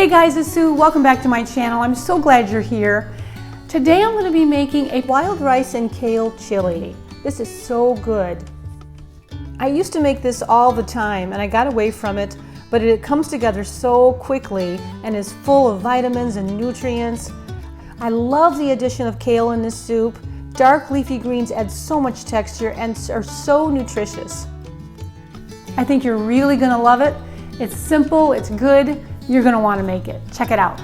Hey guys, it's Sue. Welcome back to my channel. I'm so glad you're here. Today I'm going to be making a wild rice and kale chili. This is so good. I used to make this all the time and I got away from it, but it comes together so quickly and is full of vitamins and nutrients. I love the addition of kale in this soup. Dark leafy greens add so much texture and are so nutritious. I think you're really going to love it. It's simple, it's good. You're going to want to make it. Check it out.